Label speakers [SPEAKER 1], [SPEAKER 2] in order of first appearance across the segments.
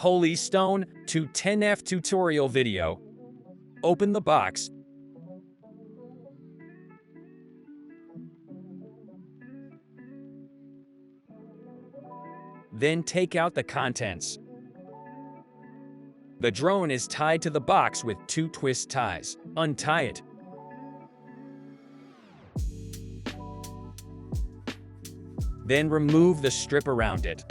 [SPEAKER 1] HolyStone 210F tutorial video. Open the box. Then take out the contents. The drone is tied to the box with 2 twist ties. Untie it. Then remove the strip around it.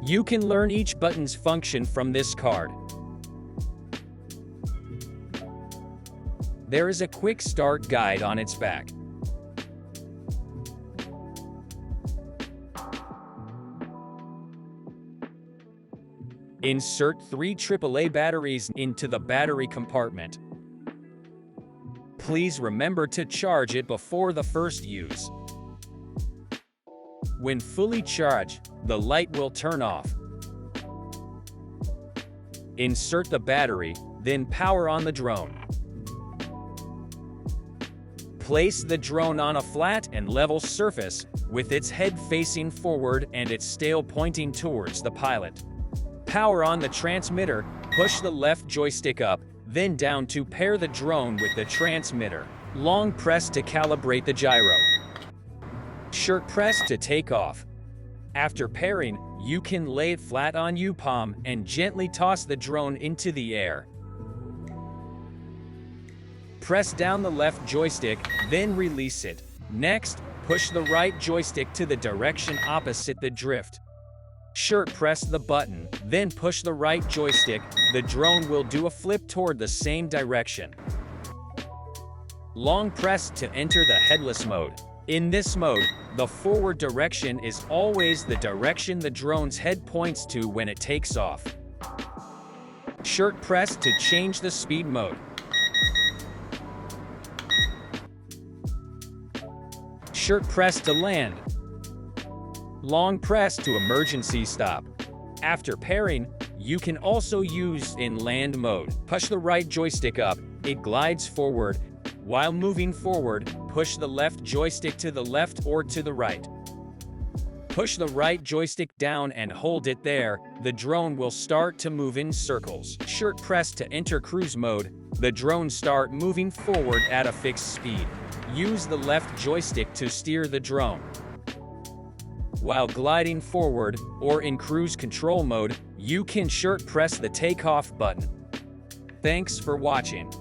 [SPEAKER 1] You can learn each button's function from this card. There is a quick start guide on its back. Insert 3 AAA batteries into the battery compartment. Please remember to charge it before the first use. When fully charged, the light will turn off. Insert the battery, then power on the drone. Place the drone on a flat and level surface, with its head facing forward and its tail pointing towards the pilot. Power on the transmitter, push the left joystick up, then down to pair the drone with the transmitter. Long press to calibrate the gyro. Short press to take off. After pairing, you can lay it flat on your palm and gently toss the drone into the air. Press down the left joystick, then release it. Next, push the right joystick to the direction opposite the drift. Short press the button, then push the right joystick. The drone will do a flip toward the same direction. Long press to enter the headless mode. In this mode, the forward direction is always the direction the drone's head points to when it takes off. Short press to change the speed mode. Short press to land. Long press to emergency stop. After pairing, you can also use in land mode. Push the right joystick up, it glides forward. While moving forward, push the left joystick to the left or to the right. Push the right joystick down and hold it there. The drone will start to move in circles. Short press to enter cruise mode. The drone start moving forward at a fixed speed. Use the left joystick to steer the drone. While gliding forward, or in cruise control mode, you can short press the takeoff button. Thanks for watching.